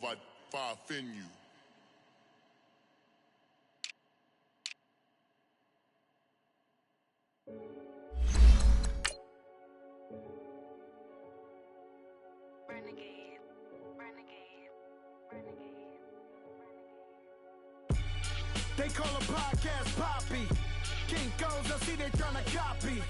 Vai offend you. Renegade, renegade, renegade, renegade. They call a podcast Poppy. Kinkos, I see they tryna copy.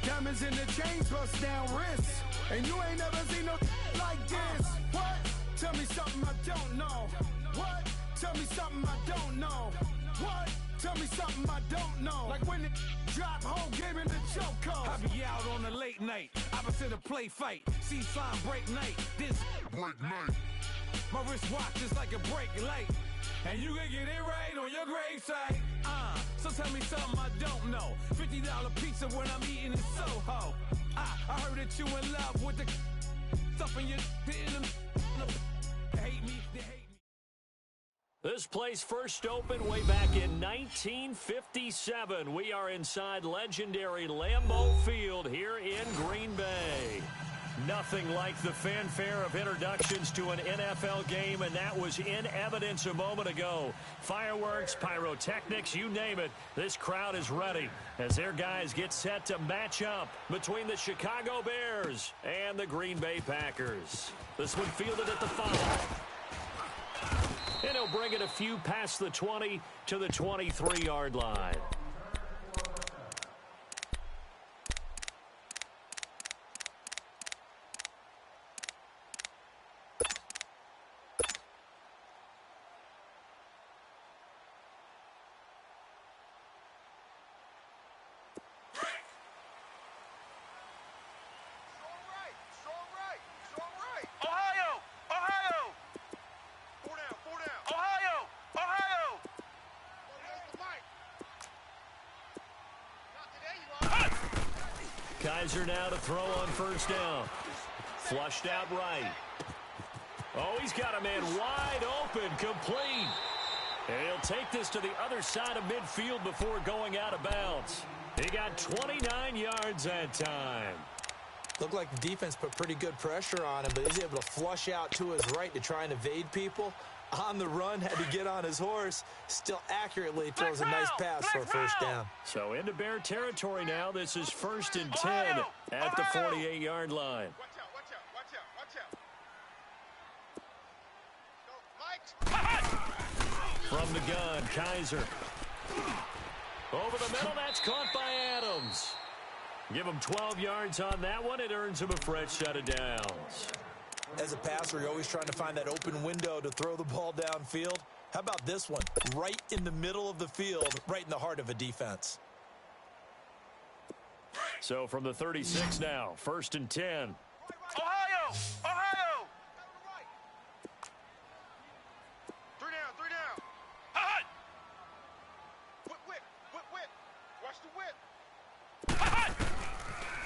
Diamonds in the chains, bust down wrists. And you ain't never seen no like this. What? Tell me something I don't know. What? Tell me something I don't know. What? Tell me something I don't know. Like when it drop, whole game in the chokehold. I be out on a late night, opposite a play fight. See sign break night, this Break night. my wristwatch is like a brake light. And you can get it right on your gravesite. So tell me something I don't know. $50 pizza when I'm eating in Soho. I heard that you in love with the stuff in your hate me, they hate me. This place first opened way back in 1957. We are inside legendary Lambeau Field here in Green Bay. Nothing like the fanfare of introductions to an NFL game, and that was in evidence a moment ago. Fireworks, pyrotechnics, you name it. This crowd is ready as their guys get set to match up between the Chicago Bears and the Green Bay Packers. This one fielded at the 5. And he'll bring it a few past the 20 to the 23-yard line. Kaiser now to throw on first down. Flushed out right. Oh, he's got a man wide open, complete. And he'll take this to the other side of midfield before going out of bounds. He got 29 yards that time. Looked like the defense put pretty good pressure on him, but he's able to flush out to his right to try and evade people. On the run, had to get on his horse. Still accurately throws a nice pass for a first down. So into Bear territory now. This is 1st and 10 at the 48-yard line. Watch out, watch out, watch out, watch out. Go, Mike. From the gun, Kaiser. Over the middle, that's caught by Adams. Give him 12 yards on that one. It earns him a fresh set of downs. As a passer, you're always trying to find that open window to throw the ball downfield. How about this one? Right in the middle of the field, right in the heart of a defense. So from the 36 now, 1st and 10. Ohio! Ohio! Three down. Hot! Whip. Watch the whip.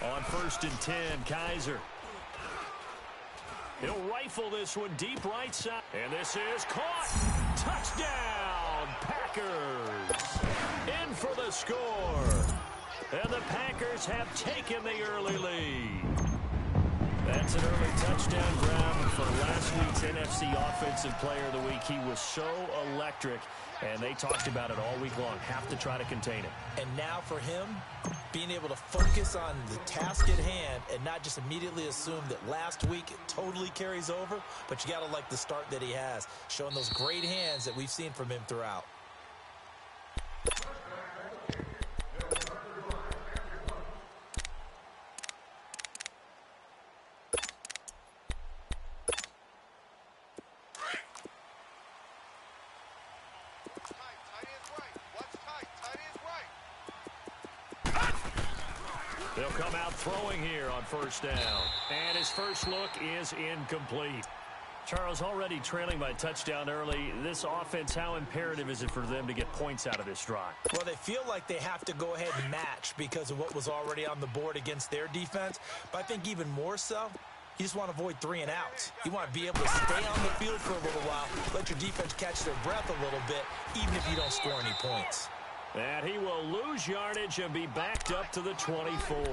On 1st and 10, Kaiser. He'll rifle this one deep right side. And this is caught. Touchdown, Packers. In for the score. And the Packers have taken the early lead. That's an early touchdown grab for last week's NFC Offensive Player of the Week. He was so electric, and they talked about it all week long. Have to try to contain it. And now for him, being able to focus on the task at hand and not just immediately assume that last week it totally carries over, but you got to like the start that he has, showing those great hands that we've seen from him throughout. They'll come out throwing here on first down. And his first look is incomplete. Charles, already trailing by touchdown early. This offense, how imperative is it for them to get points out of this drive? Well, they feel like they have to go ahead and match because of what was already on the board against their defense. But I think even more so, you just want to avoid 3 and outs. You want to be able to stay on the field for a little while, let your defense catch their breath a little bit, even if you don't score any points. And he will lose yardage and be backed up to the 24.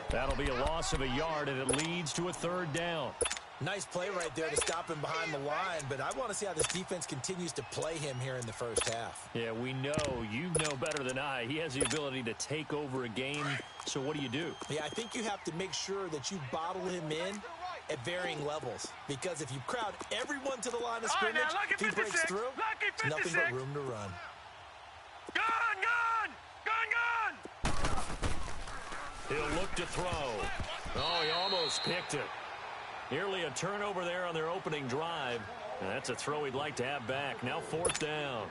That'll be a loss of a yard, and it leads to a 3rd down. Nice play right there to stop him behind the line, but I want to see how this defense continues to play him here in the first half. Yeah, we know. You know better than I. He has the ability to take over a game, so what do? Yeah, I think you have to make sure that you bottle him in at varying levels, because if you crowd everyone to the line of scrimmage, if he breaks through, it's nothing but room to run. He'll look to throw. Oh, he almost picked it. Nearly a turnover there on their opening drive. And that's a throw he'd like to have back. Now 4th down.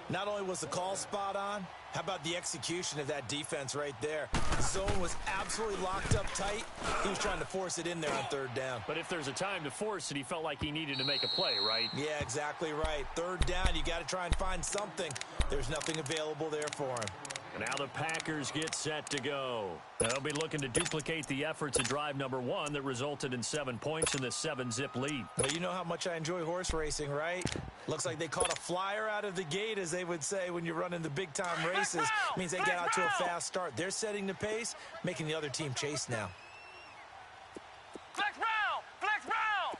Not only was the call spot on, how about the execution of that defense right there? The zone was absolutely locked up tight. He was trying to force it in there on 3rd down. But if there's a time to force it, he felt like he needed to make a play, right? Yeah, exactly right. 3rd down, you got to try and find something. There's nothing available there for him. And now the Packers get set to go. They'll be looking to duplicate the efforts of drive number 1 that resulted in 7 points in this 7-zip lead. Well, you know how much I enjoy horse racing, right? Looks like they caught a flyer out of the gate, as they would say when you're running the big-time races. Means they get out to a fast start. They're setting the pace, making the other team chase now. Flex round! Flex round!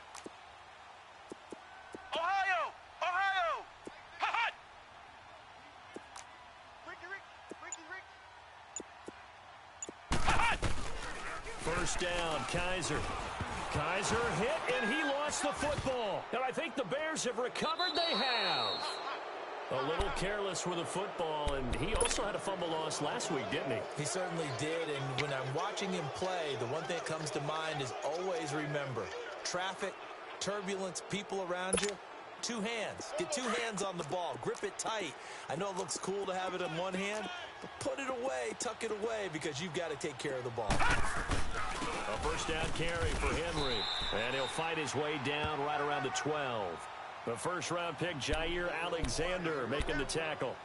Ohio! Ohio! Hot! Ricky Rick! Hot! 1st down, Kaiser. Kaiser hit, and he lost the football. And I think the Bears have recovered. They have. A little careless with the football, and he also had a fumble loss last week, didn't he? He certainly did, and when I'm watching him play, the one thing that comes to mind is always remember, traffic, turbulence, people around you, 2 hands. Get 2 hands on the ball. Grip it tight. I know it looks cool to have it in one hand, but put it away, tuck it away, because you've got to take care of the ball. A 1st down carry for Henry, and he'll fight his way down right around the 12. The 1st-round pick, Jair Alexander, making the tackle.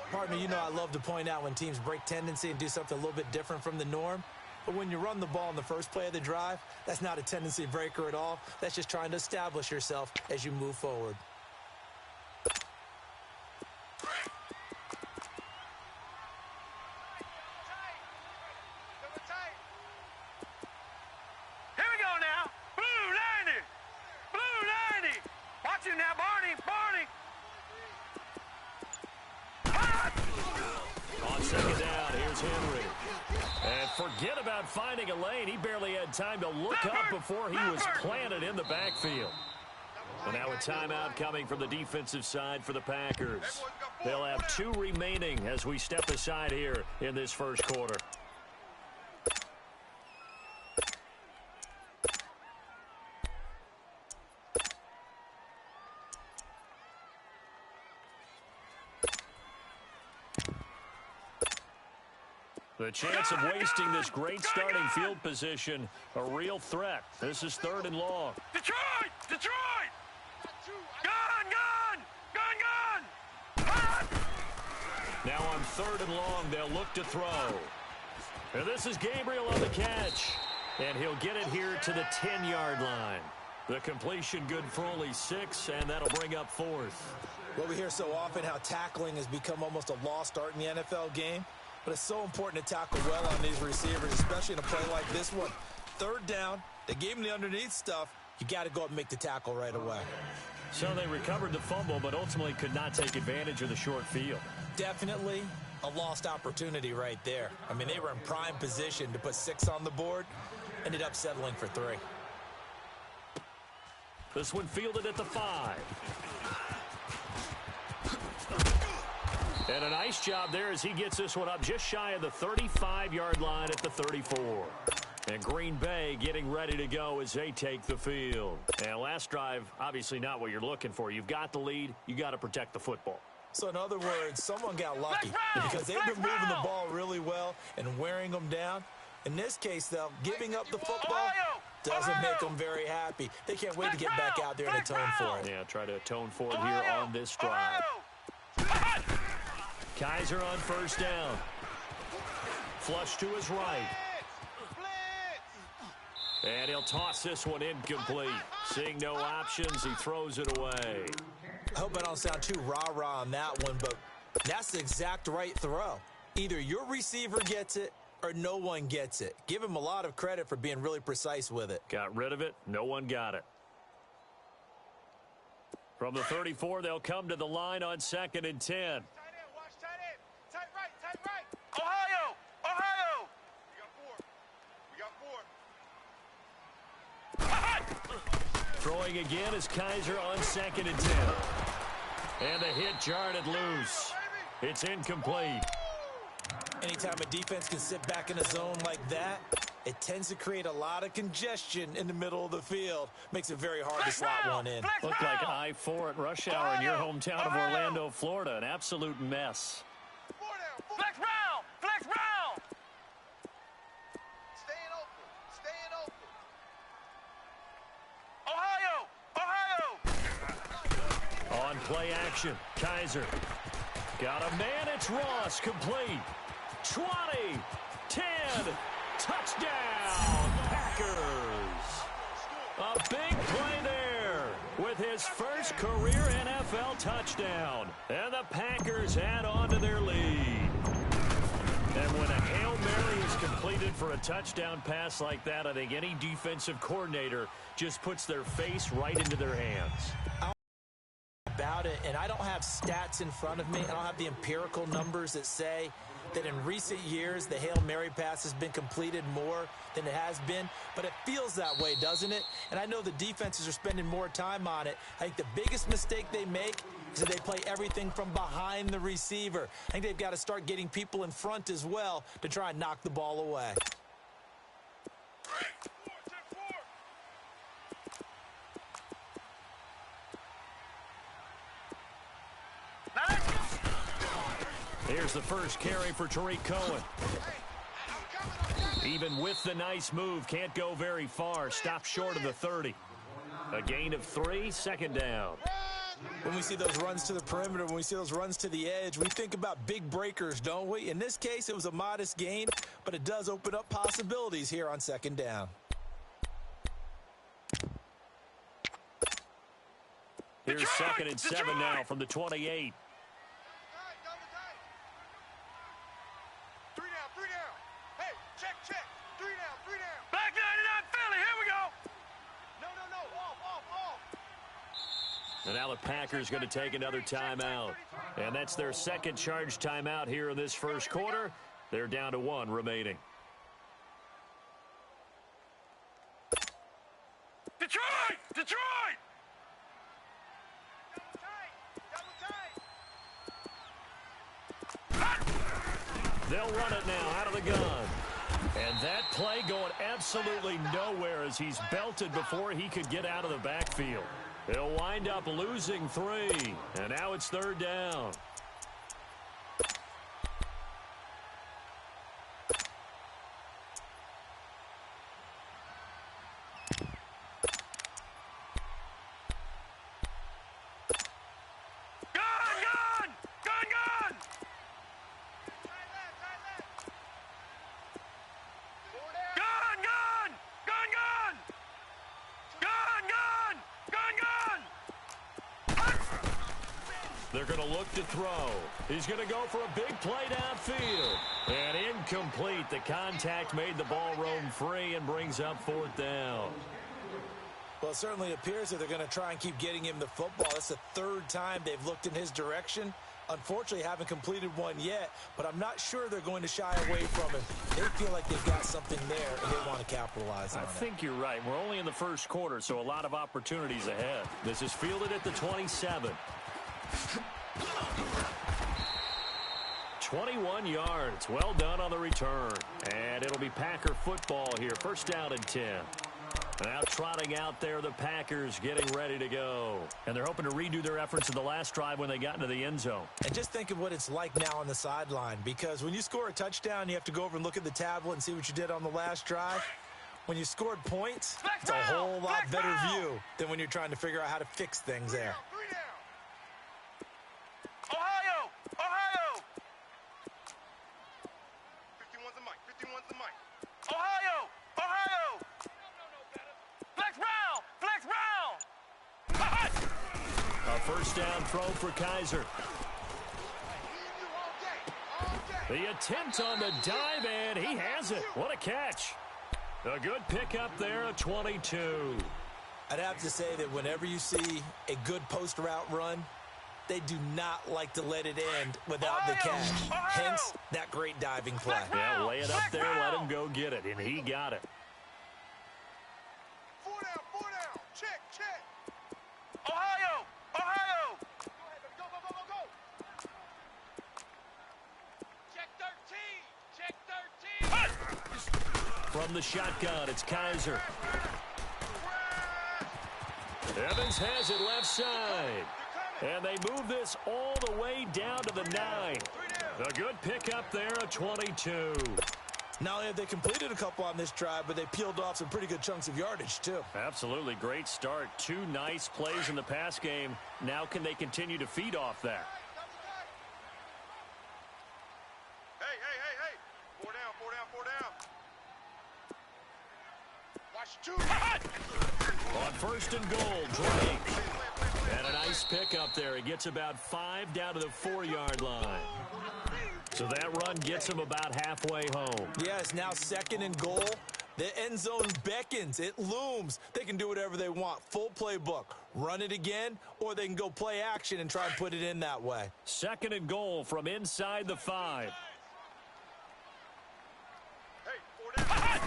Partner, you know I love to point out when teams break tendency and do something a little bit different from the norm. But when you run the ball in the first play of the drive, that's not a tendency breaker at all. That's just trying to establish yourself as you move forward. Here we go now. Blue 90. Blue 90. Watch him now, Barney. Barney. On 2nd down, here's Henry. And forget about finding a lane. He barely had time to look up before he was planted in the backfield. And now a timeout coming from the defensive side for the Packers. They'll have 2 remaining as we step aside here in this 1st quarter. The chance of wasting this great starting field position, a real threat. This is 3rd and long. Detroit! Detroit! Gun! Gun! Gun! Gun! Hot! Now on 3rd and long, they'll look to throw. And this is Gabriel on the catch. And he'll get it here to the 10-yard line. The completion good for only 6, and that'll bring up 4th. Well, we hear so often how tackling has become almost a lost art in the NFL game. But it's so important to tackle well on these receivers, especially in a play like this one. 3rd down, they gave him the underneath stuff. You got to go up and make the tackle right away. So they recovered the fumble, but ultimately could not take advantage of the short field. Definitely a lost opportunity right there. I mean, they were in prime position to put 6 on the board. Ended up settling for 3. This one fielded at the 5. And a nice job there as he gets this one up just shy of the 35-yard line at the 34. And Green Bay getting ready to go as they take the field. And last drive, obviously not what you're looking for. You've got the lead. You got to protect the football. So in other words, someone got lucky because they've been moving the ball really well and wearing them down. In this case, though, giving up the football doesn't make them very happy. They can't wait to get back out there and atone for it. Yeah, try to atone for it here on this drive. Kaiser on 1st down. Flush to his right. And he'll toss this one incomplete. Seeing no options, he throws it away. I hope I don't sound too rah-rah on that one, but that's the exact right throw. Either your receiver gets it or no one gets it. Give him a lot of credit for being really precise with it. Got rid of it. No one got it. From the 34, they'll come to the line on 2nd and 10. Tight end, watch tight end. Tight right. Ohio! Ohio! We got 4. Throwing again is Kaiser on 2nd and 10. And the hit jarred it loose. It's incomplete. Anytime a defense can sit back in a zone like that, it tends to create a lot of congestion in the middle of the field. Makes it very hard to slot one in. Looked like I-4 at rush hour in your hometown of Orlando, Florida. An absolute mess. Flex round! Flex round! Staying open. Ohio! On play action, Kaiser. Got a man, it's Ross, complete. 20, 10, touchdown, Packers. A big play there with his first career NFL touchdown. And the Packers add on to their lead. And when a Hail Mary is completed for a touchdown pass like that, I think any defensive coordinator just puts their face right into their hands. About it, and I don't have stats in front of me. I don't have the empirical numbers that say that in recent years the Hail Mary pass has been completed more than it has been, but it feels that way, doesn't it? And I know the defenses are spending more time on it. I think the biggest mistake they make is that they play everything from behind the receiver. I think they've got to start getting people in front as well to try and knock the ball away. Here's the first carry for Tariq Cohen. Even with the nice move, can't go very far. Stopped short of the 30. A gain of 3, 2nd down. When we see those runs to the perimeter, when we see those runs to the edge, we think about big breakers, don't we? In this case, it was a modest gain, but it does open up possibilities here on 2nd down. Here's 2nd and 7 now from the 28. And now the Packers going to take another timeout. And that's their second charge timeout here in this first quarter. They're down to 1 remaining. Detroit! Detroit! They'll run it now out of the gun. And that play going absolutely nowhere as he's belted before he could get out of the backfield. They'll wind up losing 3, and now it's 3rd down. They're going to look to throw. He's going to go for a big play downfield. And incomplete. The contact made the ball roam free and brings up 4th down. Well, it certainly appears that they're going to try and keep getting him the football. It's the 3rd time they've looked in his direction. Unfortunately, haven't completed one yet, but I'm not sure they're going to shy away from him. They feel like they've got something there, and they want to capitalize on it. I think you're right. We're only in the first quarter, so a lot of opportunities ahead. This is fielded at the 27. 21 yards. Well done on the return. And it'll be Packer football here. 1st down and 10. Now trotting out there, the Packers getting ready to go. And they're hoping to redo their efforts in the last drive when they got into the end zone. And just think of what it's like now on the sideline, because when you score a touchdown, you have to go over and look at the tablet and see what you did on the last drive. When you scored points, it's a whole lot better view than when you're trying to figure out how to fix things there. Ohio! Ohio! 51's the mic. 51's the mic. Ohio! Ohio! Flex round! Flex round! A 1st down throw for Kaiser. The attempt on the dive, and he has it. What a catch. A good pickup there, a 22. I'd have to say that whenever you see a good post route run, they do not like to let it end without the catch. Hence, that great diving play. Yeah, lay it up there, let him go get it, and he got it. 4 down. Check. Ohio! Go ahead, baby. Go. Check 13. From the shotgun, it's Kaiser. Evans has it left side. And they move this all the way down to the 9. A good pickup there, a 22. Not only have they completed a couple on this drive, but they peeled off some pretty good chunks of yardage, too. Absolutely great start. 2 nice plays in the pass game. Now can they continue to feed off that? Hey. 4 down. Watch 2. On first and goal, Drake. And a nice pickup there. He gets about 5 down to the 4-yard line. So that run gets him about halfway home. Yes, now second and goal. The end zone beckons. It looms. They can do whatever they want. Full playbook. Run it again, or they can go play action and try and put it in that way. Second and goal from inside the 5. Hey, 4 down.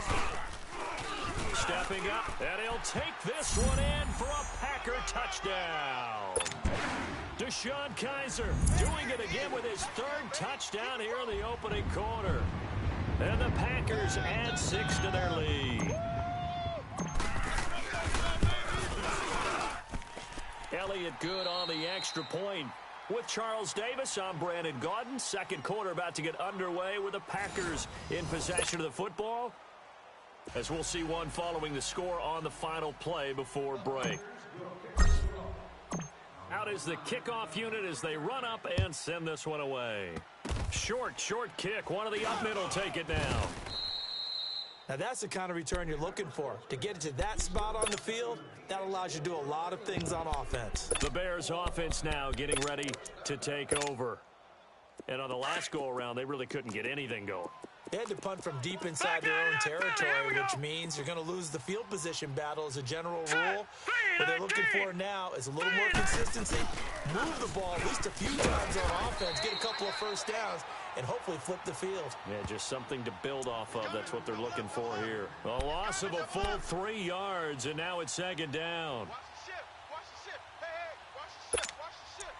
Stepping up, and he'll take this one in for a Packer touchdown. Deshaun Kaiser doing it again with his 3rd touchdown here in the opening quarter. And the Packers add 6 to their lead. Elliott good on the extra point. With Charles Davis, I'm Brandon Gaudin. Second quarter about to get underway with the Packers in possession of the football, as we'll see one following the score on the final play before break. Out is the kickoff unit as they run up and send this one away. Short kick. One of the up middle take it down. Now, that's the kind of return you're looking for. To get it to that spot on the field, that allows you to do a lot of things on offense. The Bears offense now getting ready to take over. And on the last go-around, they really couldn't get anything going. They had to punt from deep inside their own territory, which means you're going to lose the field position battle as a general rule. What they're looking for now is a little more consistency, move the ball at least a few times on offense, get a couple of first downs, and hopefully flip the field. Yeah, just something to build off of. That's what they're looking for here. A loss of a full 3 yards, and now it's second down. Watch the ship. Hey, watch the ship.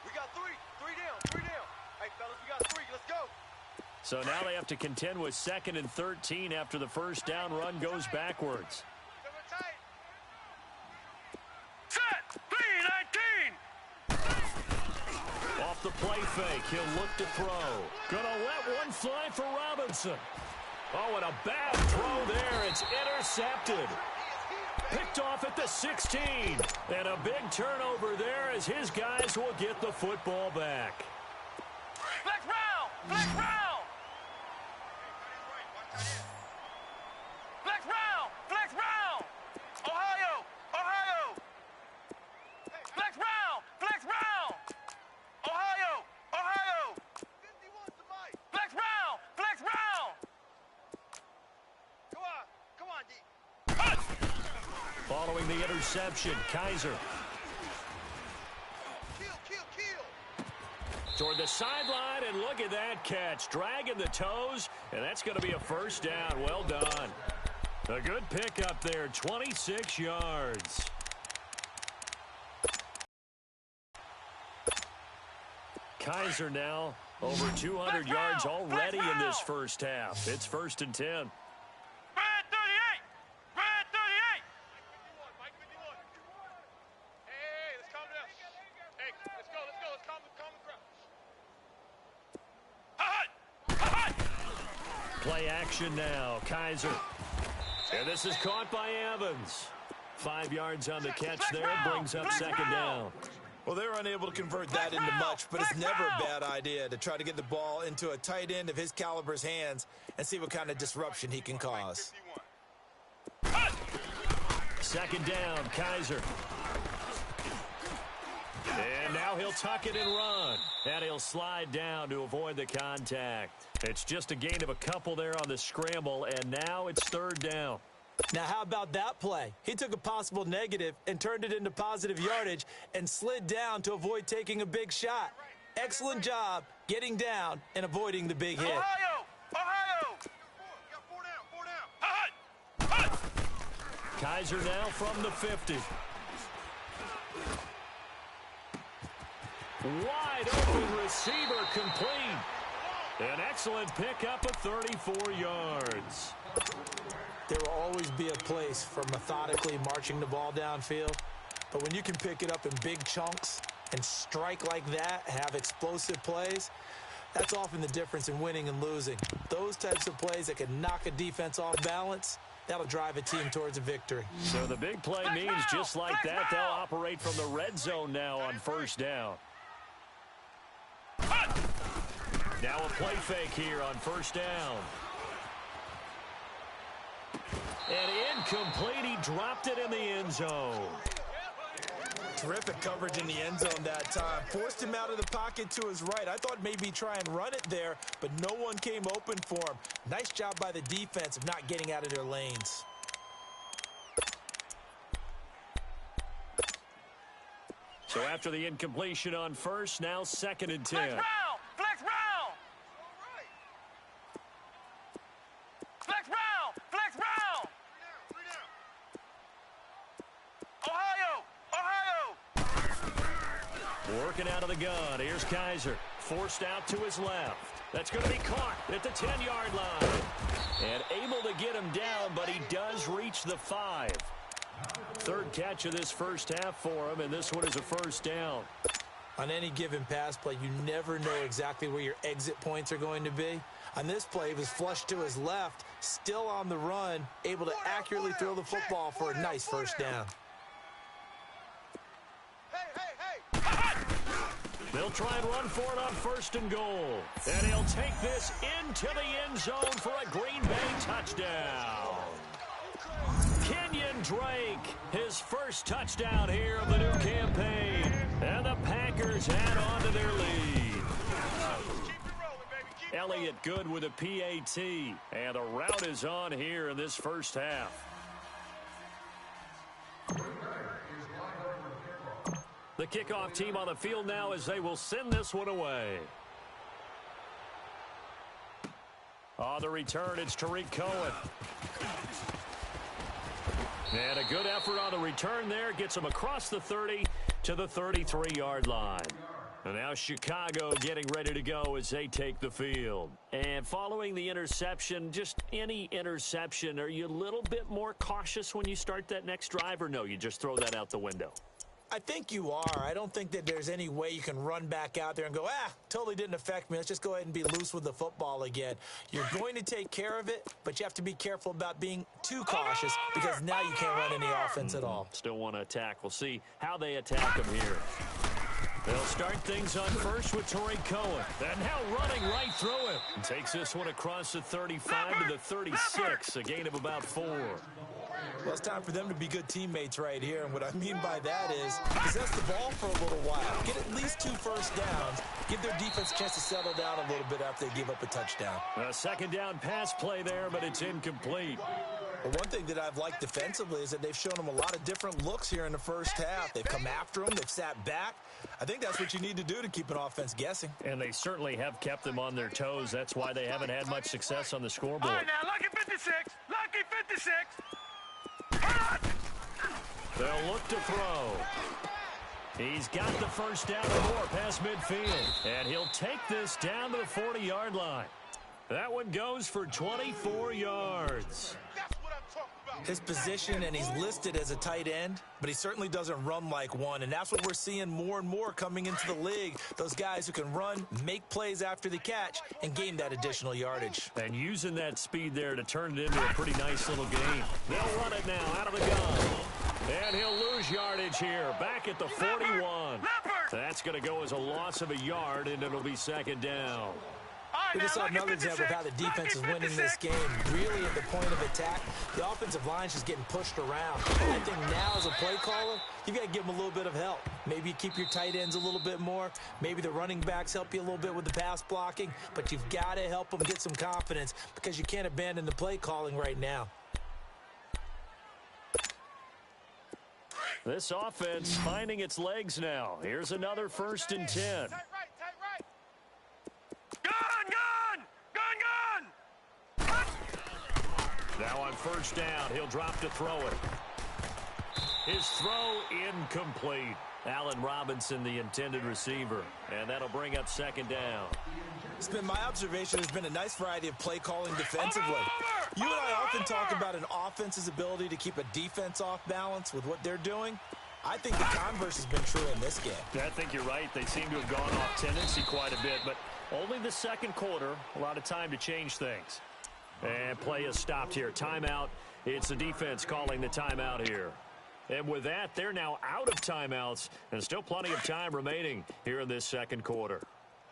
We got 3 down. Hey, fellas, we got 3. Let's go. So now they have to contend with 2nd and 13 after the first down run goes backwards. Coming tight. Set! 3-19! Off the play fake, he'll look to throw. Gonna let one fly for Robinson. Oh, and a bad throw there. It's intercepted. Picked off at the 16. And a big turnover there as his guys will get the football back. Flex round! Flex round! Flex round! Ohio! Flex round! Ohio! 51 to Mike. Flex round! Come on, D. Following the interception, Kaiser Kill. toward the sideline, and look at that catch. Dragging the toes, and that's going to be a first down. Well done. A good pickup there, 26 yards. Kaiser now over 200 yards already in this first half. It's 1st and 10. Red 38! Red 38! Mike 51. Hey, let's calm down. Hey, let's go. Let's calm the crowd. Play action now, Kaiser. And this is caught by Evans. 5 yards on the catch there, brings up second down. Well, they were unable to convert that into much, but it's never a bad idea to try to get the ball into a tight end of his caliber's hands and see what kind of disruption he can cause. 51. Second down, Kaiser. And now he'll tuck it and run. And he'll slide down to avoid the contact. It's just a gain of a couple there on the scramble, and now it's third down. Now, how about that play? He took a possible negative and turned it into positive yardage and slid down to avoid taking a big shot. Excellent job getting down and avoiding the big hit. Ohio! Ohio! Got four down. Hut! Hut! Kaiser now from the 50. Wide open receiver complete. An excellent pickup of 34 yards. There will always be a place for methodically marching the ball downfield. But when you can pick it up in big chunks and strike like that, have explosive plays, that's often the difference in winning and losing. Those types of plays that can knock a defense off balance, that'll drive a team towards a victory. So the big play means just like that, they'll operate from the red zone now on first down. Now a play fake here on first down. And incomplete. He dropped it in the end zone. Terrific coverage in the end zone that time. Forced him out of the pocket to his right. I thought maybe try and run it there, but no one came open for him. Nice job by the defense of not getting out of their lanes. So after the incompletion on first, now 2nd and 10. Flex round! Flex round! Flex round! Flex round! Three down. Ohio! Ohio! Working out of the gun. Here's Kaiser. Forced out to his left. That's going to be caught at the 10-yard line. And able to get him down, but he does reach the 5. Third catch of this first half for him, and this one is a first down. On any given pass play, you never know exactly where your exit points are going to be. On this play, he was flushed to his left, still on the run, able to accurately throw the football for a nice first down. They'll try and run for it on first and goal. And he'll take this into the end zone for a Green Bay touchdown. Kenyon Drake, his first touchdown here of the new campaign. And the Packers add on to their lead. Elliott good with a PAT. And the route is on here in this first half. The kickoff team on the field now as they will send this one away. On the return, it's Tariq Cohen. And a good effort on the return there. Gets him across the 30 to the 33-yard line. And now Chicago getting ready to go as they take the field. And following the interception, just any interception, are you a little bit more cautious when you start that next drive, or no, you just throw that out the window? I think you are. I don't think that there's any way you can run back out there and go, totally didn't affect me. Let's just go ahead and be loose with the football again. You're going to take care of it, but you have to be careful about being too cautious because now you can't run any offense at all. Still want to attack. We'll see how they attack him here. They'll start things on first with Tariq Cohen. And now running right through him. And takes this one across the 35 to the 36, a gain of about 4. Well, it's time for them to be good teammates right here. And what I mean by that is possess the ball for a little while. Get at least 2 first downs. Give their defense a chance to settle down a little bit after they give up a touchdown. A second down pass play there, but it's incomplete. Well, one thing that I've liked defensively is that they've shown them a lot of different looks here in the first half. They've come after them. They've sat back. I think that's what you need to do to keep an offense guessing. And they certainly have kept them on their toes. That's why they haven't had much success on the scoreboard. All right, now, Lucky 56. Lucky 56. They'll look to throw. He's got the first down or more past midfield. And he'll take this down to the 40-yard line. That one goes for 24 yards. That's what I'm talking about. His position, and he's listed as a tight end, but he certainly doesn't run like one, and that's what we're seeing more and more coming into the league. Those guys who can run, make plays after the catch, and gain that additional yardage. And using that speed there to turn it into a pretty nice little game. They'll run it now out of the gun. And he'll lose yardage here, back at the 41. That's going to go as a loss of a yard, and it'll be second down. All right, We just saw another example of how the defense is winning this game. Really at the point of attack, the offensive line is just getting pushed around. I think now as a play caller, you've got to give them a little bit of help. Maybe you keep your tight ends a little bit more. Maybe the running backs help you a little bit with the pass blocking. But you've got to help them get some confidence because you can't abandon the play calling right now. This offense finding its legs now. Here's another 1st and 10. Tight right. Gun! Now on 1st down, he'll drop to throw it. His throw incomplete. Allen Robinson, the intended receiver. And that'll bring up 2nd down. It's been my observation there's been a nice variety of play calling defensively. You and I often talk about an offense's ability to keep a defense off balance with what they're doing. I think the converse has been true in this game. I think you're right. They seem to have gone off tendency quite a bit, but only the 2nd quarter. A lot of time to change things. And play is stopped here. Timeout. It's the defense calling the timeout here. And with that, they're now out of timeouts, and still plenty of time remaining here in this 2nd quarter.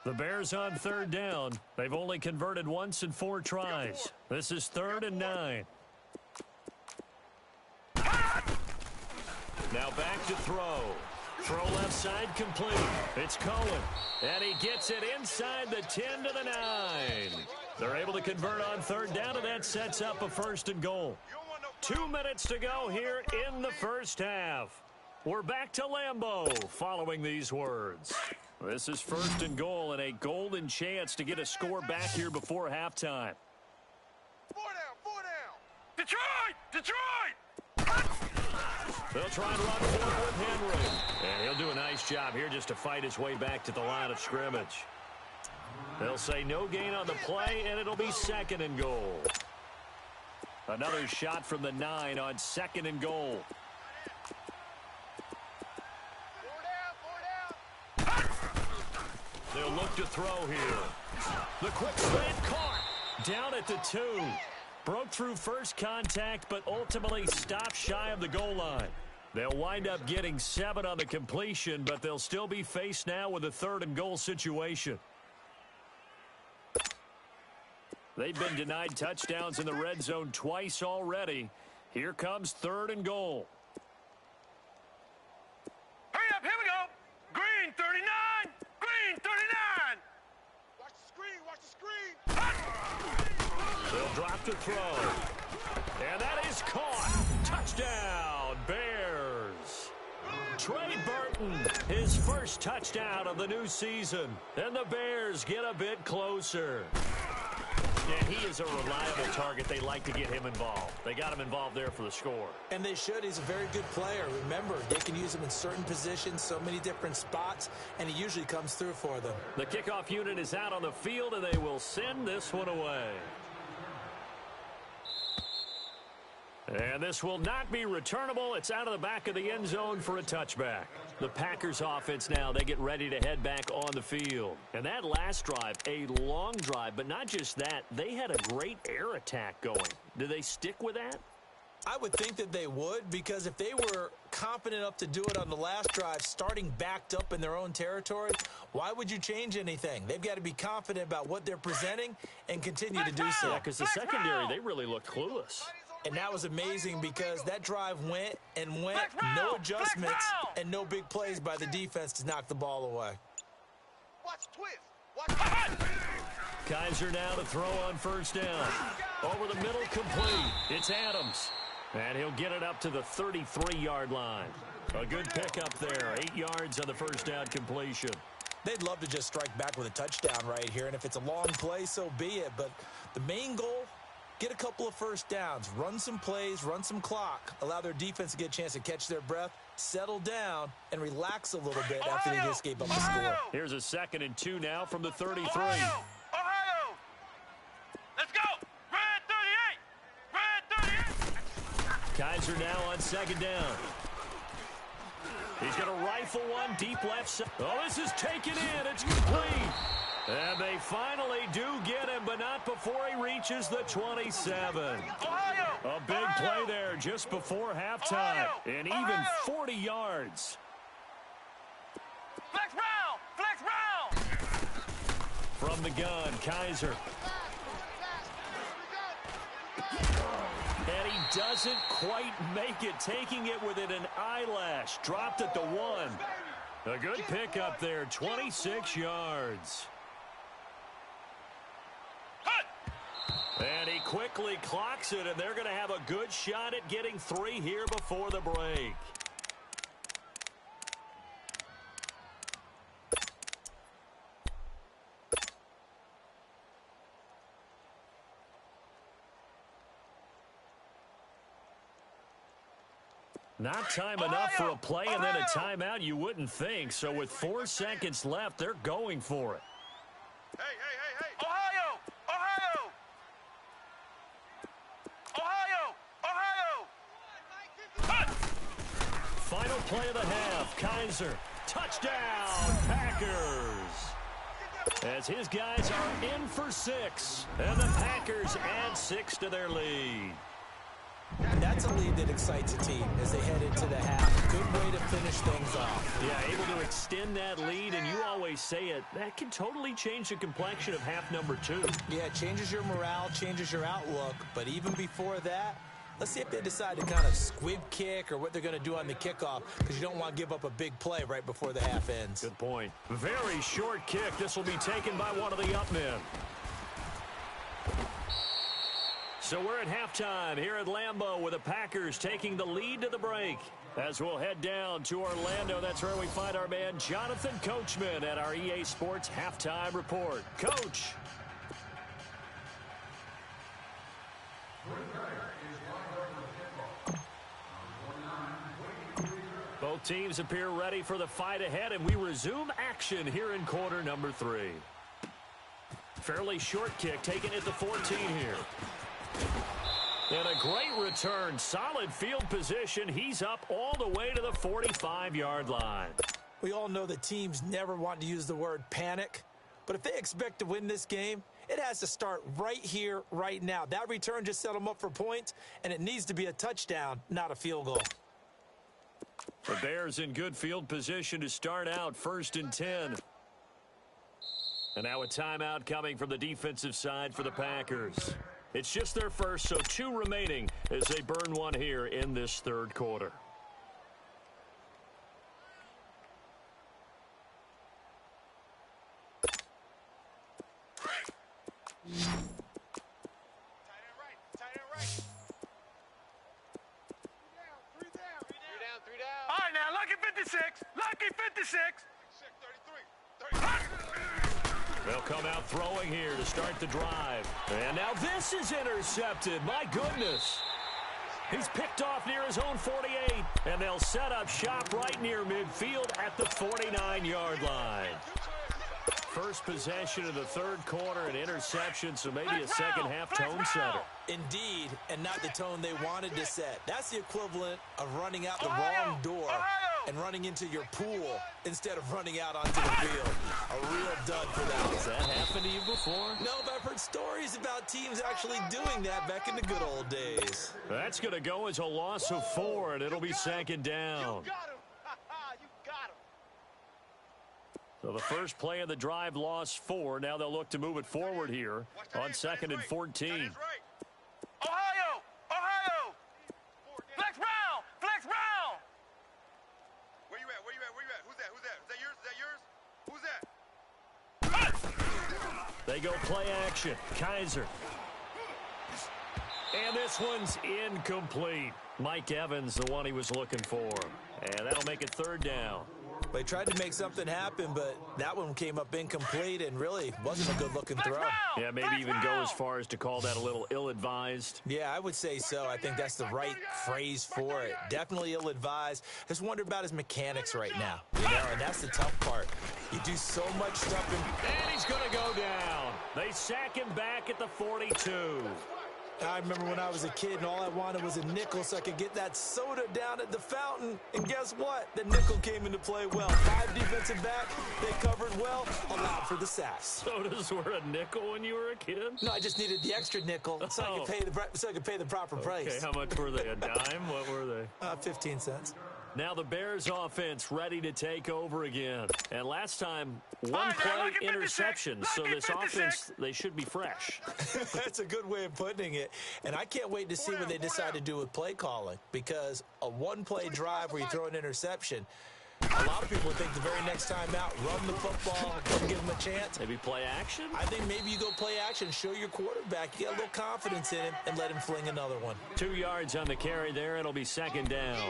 The Bears on 3rd down. They've only converted once in 4 tries. This is 3rd and 9. Now back to throw. Throw left side complete. It's Cohen. And he gets it inside the 10 to the 9. They're able to convert on 3rd down, and that sets up a 1st and goal. 2 minutes to go here in the 1st half. We're back to Lambeau following these words. This is 1st and goal and a golden chance to get a score back here before halftime. 4 down. Detroit! They'll try and run forward with Henry. And he'll do a nice job here just to fight his way back to the line of scrimmage. They'll say no gain on the play, and it'll be 2nd and goal. Another shot from the 9 on 2nd and goal. 4 down. They'll look to throw here. The quick slant caught. Down at the 2. Broke through first contact, but ultimately stopped shy of the goal line. They'll wind up getting 7 on the completion, but they'll still be faced now with a 3rd and goal situation. They've been denied touchdowns in the red zone twice already. Here comes 3rd and goal. Hurry up, here we go. Green 39. Watch the screen. They'll drop to throw. And that is caught. Touchdown, Bears. Trey Burton, his first touchdown of the new season. And the Bears get a bit closer. Yeah, he is a reliable target. They like to get him involved. They got him involved there for the score. And they should. He's a very good player. Remember, they can use him in certain positions, so many different spots, and he usually comes through for them. The kickoff unit is out on the field, and they will send this one away. And this will not be returnable. It's out of the back of the end zone for a touchback. The Packers offense now, they get ready to head back on the field. And that last drive, a long drive, but not just that. They had a great air attack going. Do they stick with that? I would think that they would, because if they were confident enough to do it on the last drive, starting backed up in their own territory, why would you change anything? They've got to be confident about what they're presenting and continue to do so. Yeah, because the secondary, they really looked clueless. And that was amazing because that drive went and went, no adjustments, and no big plays by the defense to knock the ball away. Watch twist. Kaiser now to throw on 1st down. Over the middle, complete. It's Adams. And he'll get it up to the 33-yard line. A good pickup there. 8 yards on the 1st down completion. They'd love to just strike back with a touchdown right here, and if it's a long play, so be it. But the main goal, get a couple of 1st downs, run some plays, run some clock, allow their defense to get a chance to catch their breath, settle down, and relax a little bit after they just gave up the score. Here's a 2nd and 2 now from the 33. Ohio! Let's go! Red 38! Kaiser now on 2nd down. He's going to rifle one deep left side. Oh, this is taken in. It's complete. And they finally do get him, but not before he reaches the 27. Ohio! A big play there just before halftime. And even 40 yards. Flex round! From the gun, Kaiser. And he doesn't quite make it, taking it within an eyelash. Dropped at the 1. A good pickup there, 26 yards. And he quickly clocks it, and they're going to have a good shot at getting 3 here before the break. Not time enough for a play and then a timeout, you wouldn't think. So with 4 seconds left, they're going for it. Hey, hey, hey, hey. Ohio! Ohio! Ohio! Ohio! Final play of the half. Kaiser. Touchdown, Packers. As his guys are in for 6. And the Packers add 6 to their lead. That's a lead that excites a team as they head into the half. Good way to finish things off. Yeah, able to extend that lead, and you always say it, that can totally change the complexion of half number 2. Yeah, it changes your morale, changes your outlook, but even before that, let's see if they decide to kind of squib kick or what they're going to do on the kickoff, because you don't want to give up a big play right before the half ends. Good point. Very short kick. This will be taken by one of the up men. So we're at halftime here at Lambeau with the Packers taking the lead to the break. As we'll head down to Orlando, that's where we find our man Jonathan Coachman at our EA Sports Halftime Report. Coach. Both teams appear ready for the fight ahead, and we resume action here in quarter number 3. Fairly short kick taken at the 14 here. And a great return. Solid field position. He's up all the way to the 45-yard line. We all know that teams never want to use the word panic, but if they expect to win this game, it has to start right here, right now. That return just set them up for points, and it needs to be a touchdown, not a field goal. The Bears in good field position to start out 1st and 10. And now a timeout coming from the defensive side for the Packers. It's just their first, so 2 remaining as they burn one here in this 3rd quarter. Tight end right. 3 down. All right, now, lucky 56. Lucky 56. 33. They'll come out throwing here to start the drive. And now this is intercepted. My goodness. He's picked off near his own 48. And they'll set up shop right near midfield at the 49-yard line. First possession of the 3rd quarter, an interception, so maybe a second-half tone setter. Indeed, and not the tone they wanted to set. That's the equivalent of running out the wrong door and running into your pool instead of running out onto the field. A real dud for that. Has that happened to you before? No, but I've heard stories about teams actually doing that back in the good old days. That's going to go as a loss of 4, and it'll be 2nd down. You got him. You got him. So the first play of the drive lost 4. Now they'll look to move it forward here on 2nd and 14. Ohio! Ohio! Flex Brown! Flex Brown! Where you at? Where you at? Where you at? Who's that? Who's that? Is that yours? Is that yours? Who's that? They go play action. Kaiser. And this one's incomplete. Mike Evans, the one he was looking for. And that'll make it 3rd down. They tried to make something happen, but that one came up incomplete and really wasn't a good-looking throw. Yeah, maybe even go as far as to call that a little ill-advised. Yeah, I would say so. I think that's the right phrase for it. Definitely ill-advised. Just wonder about his mechanics right now. You know, and that's the tough part. You do so much stuff. And he's going to go down. They sack him back at the 42. I remember when I was a kid and all I wanted was a nickel so I could get that soda down at the fountain. And guess what? The nickel came into play well. 5 defensive back, they covered well, allowed for the sacks. Sodas were a nickel when you were a kid? No, I just needed the extra nickel so I could pay the proper price. Okay, how much were they? A dime? What were they? 15 cents. Now the Bears offense ready to take over again. And last time, one play interception. So this offense, they should be fresh. That's a good way of putting it. And I can't wait to see what they decide to do with play calling, because a one-play drive where you throw an interception, a lot of people think the very next time out, run the football, don't give them a chance. Maybe play action? I think maybe you go play action, show your quarterback, you got a little confidence in him, and let him fling another one. 2 yards on the carry there. It'll be second down.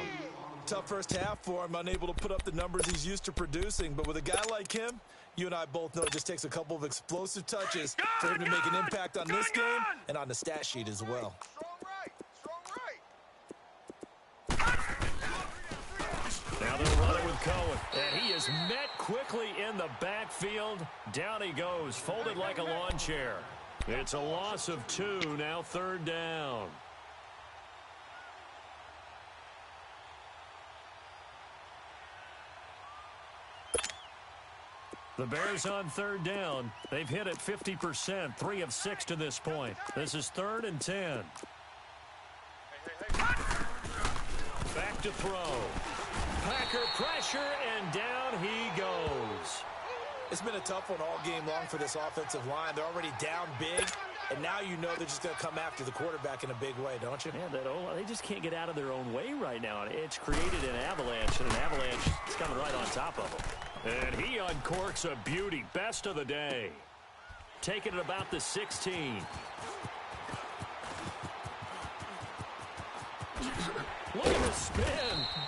Tough first half for him, unable to put up the numbers he's used to producing. But with a guy like him, you and I both know it just takes a couple of explosive touches for him to make an impact on this game and on the stat sheet as well. Now they'll run it with Cohen. And he is met quickly in the backfield. Down he goes, folded like a lawn chair. It's a loss of 2, now third down. The Bears on third down. They've hit it 50%, 3 of 6 to this point. This is 3rd and 10. Back to throw. Packer pressure, and down he goes. It's been a tough one all game long for this offensive line. They're already down big, and now you know they're just going to come after the quarterback in a big way, don't you? Yeah, they just can't get out of their own way right now. It's created an avalanche, and an avalanche is coming right on top of them. And he uncorks a beauty. Best of the day. Taking it about the 16. Look at the spin.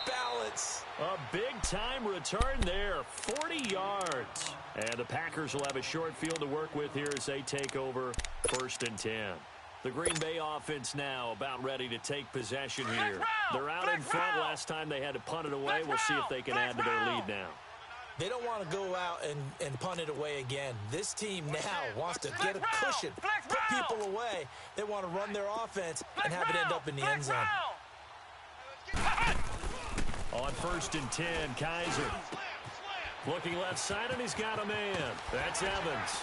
Balance. A big-time return there. 40 yards. And the Packers will have a short field to work with here as they take over 1st and 10. The Green Bay offense now about ready to take possession here. They're out in front. Last time they had to punt it away. We'll see if they can add to their lead now. They don't want to go out and punt it away again. This team now wants to get a cushion, put people away. They want to run their offense and have it end up in the end zone. On 1st and 10, Kaiser. Looking left side, and he's got a man. That's Evans.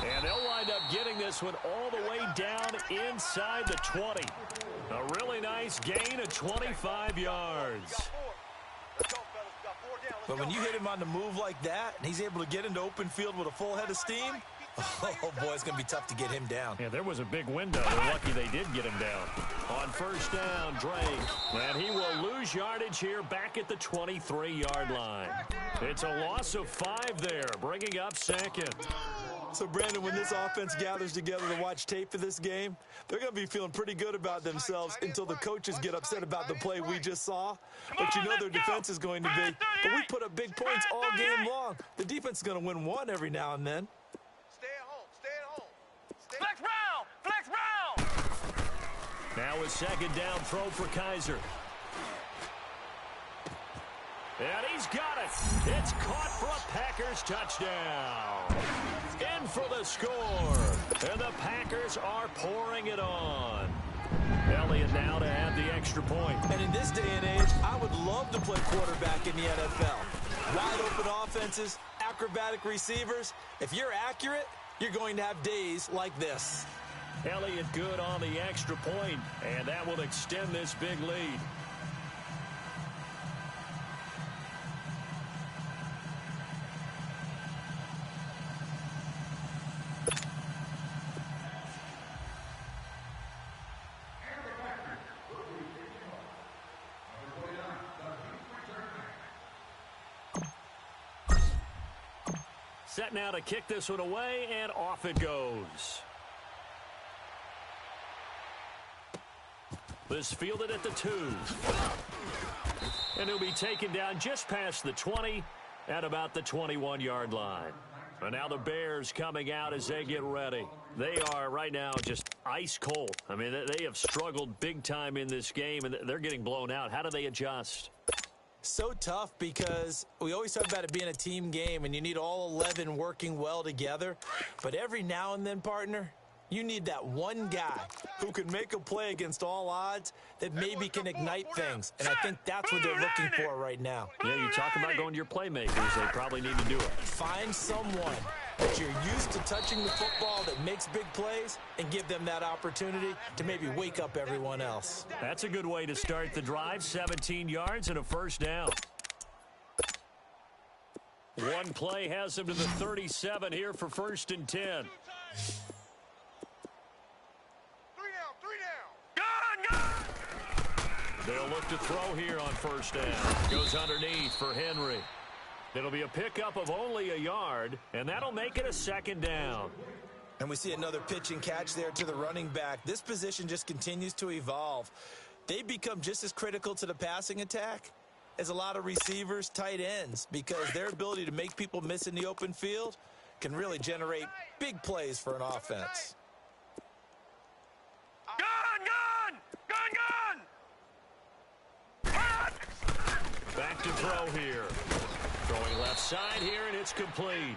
And they'll wind up getting this one all the way down inside the 20. A really nice gain of 25 yards. But when you hit him on the move like that, and he's able to get into open field with a full head of steam, oh, boy, it's going to be tough to get him down. Yeah, there was a big window. They're lucky they did get him down. On 1st down, Drake. And he will lose yardage here back at the 23-yard line. It's a loss of 5 there, bringing up 2nd. So, Brandon, when this offense gathers together to watch tape for this game, they're going to be feeling pretty good about themselves until the coaches get upset about the play we just saw. But you know their defense is going to be. But we put up big points all game long. The defense is going to win one every now and then. Stay at home. Stay at home. Flex round! Flex round! Now a 2nd down throw for Kaiser. And he's got it. It's caught for a Packers touchdown. In for the score. And the Packers are pouring it on. Elliott now to add the extra point. And in this day and age, I would love to play quarterback in the NFL. Wide open offenses, acrobatic receivers. If you're accurate, you're going to have days like this. Elliott good on the extra point, and that will extend this big lead. Set now to kick this one away, and off it goes. This fielded at the 2. And he'll be taken down just past the 20 at about the 21-yard line. And now the Bears coming out as they get ready. They are right now just ice cold. I mean, they have struggled big time in this game, and they're getting blown out. How do they adjust? So tough because we always talk about it being a team game and you need all 11 working well together. But every now and then, partner, you need that one guy who can make a play against all odds that maybe can ignite things. And I think that's what they're looking for right now. Yeah, you talk about going to your playmakers. They probably need to do it. Find someone that you're used to touching the football that makes big plays and give them that opportunity to maybe wake up everyone else. That's a good way to start the drive. 17 yards and a first down. One play has him to the 37 here for 1st and 10. 3 down. Gun! They'll look to throw here on 1st down. Goes underneath for Henry. It'll be a pickup of only a yard, and that'll make it a 2nd down. And we see another pitch and catch there to the running back. This position just continues to evolve. They become just as critical to the passing attack as a lot of receivers, tight ends, because their ability to make people miss in the open field can really generate big plays for an offense. Gun! Back to throw here. Throwing left side here, and it's complete.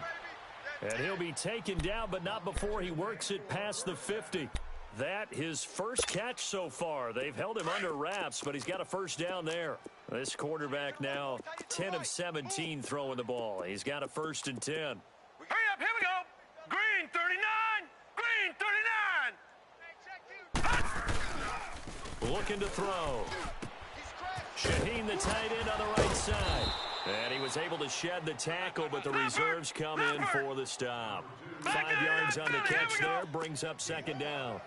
And he'll be taken down, but not before he works it past the 50. That his first catch so far. They've held him under wraps, but he's got a 1st down there. This quarterback now 10 of 17 throwing the ball. He's got a 1st and 10. Hurry up, here we go. Green 39. Looking to throw. Shaheen, the tight end, on the right side. And he was able to shed the tackle, but the reserves come in for the stop. 5 yards on the catch there, brings up 2nd down.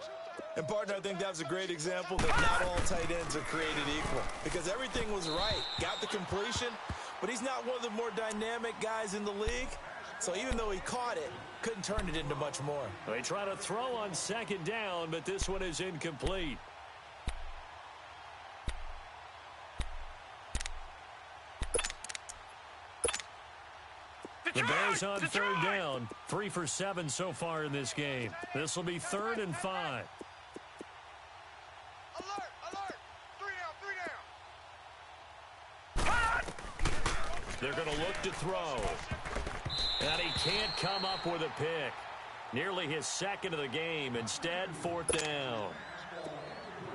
And, partner, I think that was a great example that not all tight ends are created equal, because everything was right. Got the completion, but he's not one of the more dynamic guys in the league. So even though he caught it, couldn't turn it into much more. They try to throw on 2nd down, but this one is incomplete. The Bears on 3rd down. 3 for 7 so far in this game. This will be 3rd and 5. Alert! 3 down. They're going to look to throw. And he can't come up with a pick. Nearly his 2nd of the game. Instead, 4th down.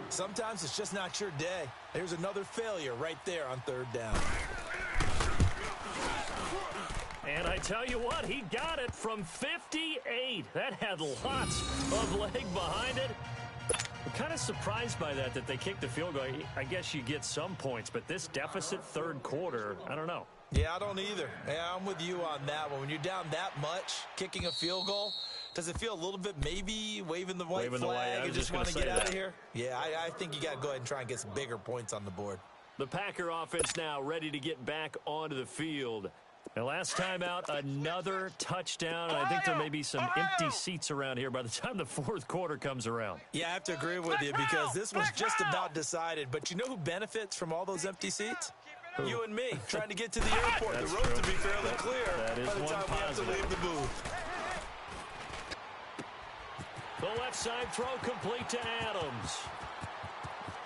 Sometimes it's just not your day. There's another failure right there on 3rd down. And I tell you what, he got it from 58. That had lots of leg behind it. I'm kind of surprised by that they kicked the field goal. I guess you get some points, but this deficit 3rd quarter, I don't know. Yeah, I don't either. Yeah, I'm with you on that one. When you're down that much, kicking a field goal, does it feel a little bit maybe waving the white flag and just want to get out of here? Yeah, I think you got to go ahead and try and get some bigger points on the board. The Packer offense now ready to get back onto the field. And last time out, another touchdown. I think there may be some empty seats around here by the time the 4th quarter comes around. Yeah, I have to agree with you because this was just about decided. But you know who benefits from all those empty seats? Who? You and me, trying to get to the airport. The road to be fairly clear that is by the one time we have to positive. leave the booth. The left side throw complete to Adams.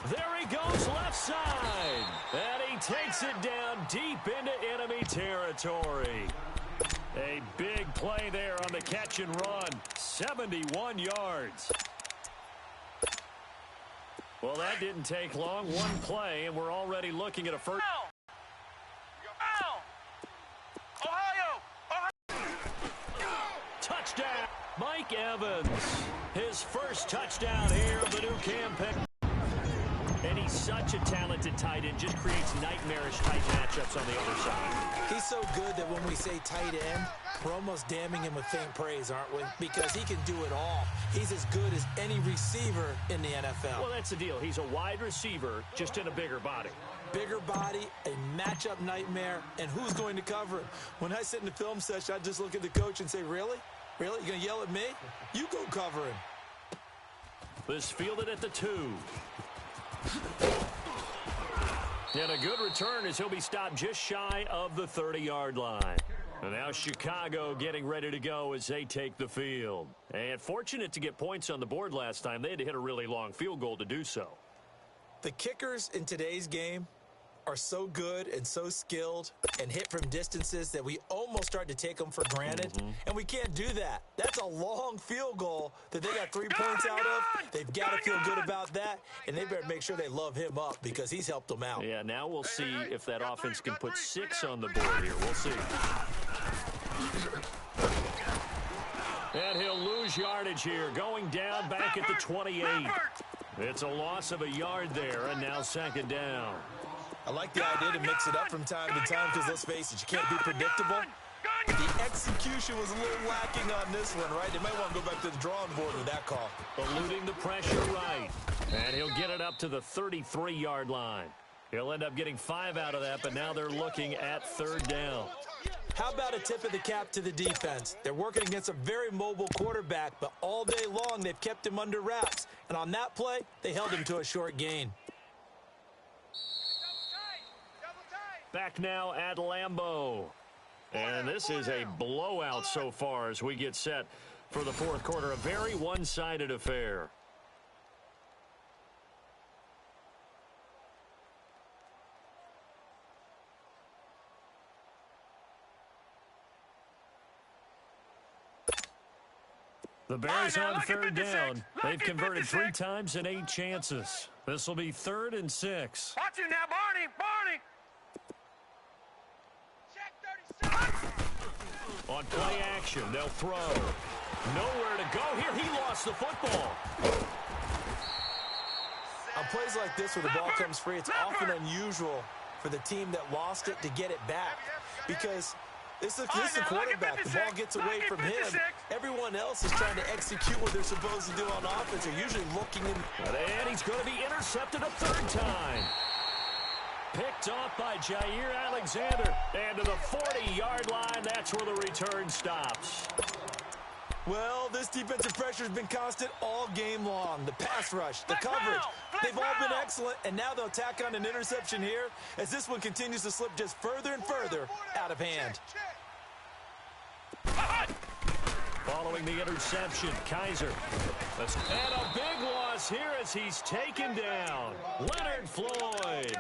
There he goes left side. And he takes it down deep into enemy territory. A big play there on the catch and run. 71 yards. Well, that didn't take long. One play, and we're already looking at a first. Touchdown. Mike Evans. His first touchdown here of the new campaign. And he's such a talented tight end, just creates nightmarish-type matchups on the other side. He's so good that when we say tight end, we're almost damning him with faint praise, aren't we? Because he can do it all. He's as good as any receiver in the NFL. Well, that's the deal. He's a wide receiver, just in a bigger body. Bigger body, a matchup nightmare, and who's going to cover him? When I sit in the film session, I just look at the coach and say, really? Really? You're going to yell at me? You go cover him. This fielded at the 2. And a good return as he'll be stopped just shy of the 30-yard line. And now Chicago getting ready to go as they take the field. And fortunate to get points on the board last time. They had to hit a really long field goal to do so. The kickers in today's game are so good and so skilled and hit from distances that we almost start to take them for granted. And we can't do that. That's a long field goal that they got 3 points out of. They've got to feel good about that, and they better make sure they love him up because he's helped them out. Yeah, now we'll see if that offense can put 6 on the board here. We'll see. And he'll lose yardage here, going down back at the 28. It's a loss of a yard there, and now second down. I like the idea to mix it up from time to time because, let's face it, you can't be predictable. The execution was a little lacking on this one, right? They might want to go back to the drawing board with that call. Eluding the pressure right. And he'll get it up to the 33-yard line. He'll end up getting 5 out of that, but now they're looking at third down. How about a tip of the cap to the defense? They're working against a very mobile quarterback, but all day long they've kept him under wraps. And on that play, they held him to a short gain. Back now at Lambeau. And this is a blowout so far as we get set for the fourth quarter. A very one-sided affair. The Bears on third down. They've converted 3 times in 8 chances. This will be 3rd and 6. Watch him now, Barney. Barney. On play action, they'll throw. Nowhere to go here. He lost the football. On plays like this where the ball comes free, it's often unusual for the team that lost it to get it back. Because this is the quarterback. The ball gets away from him. Everyone else is trying to execute what they're supposed to do on offense. They're usually looking in. And he's going to be intercepted a 3rd time. Picked off by Jair Alexander. And to the 40-yard line, that's where the return stops. Well, this defensive pressure has been constant all game long. The pass rush, the coverage, they've all been excellent, and now they'll tack on an interception here as this one continues to slip just further and further out of hand. Following the interception, Kaiser. And a big loss here as he's taken down. Leonard Floyd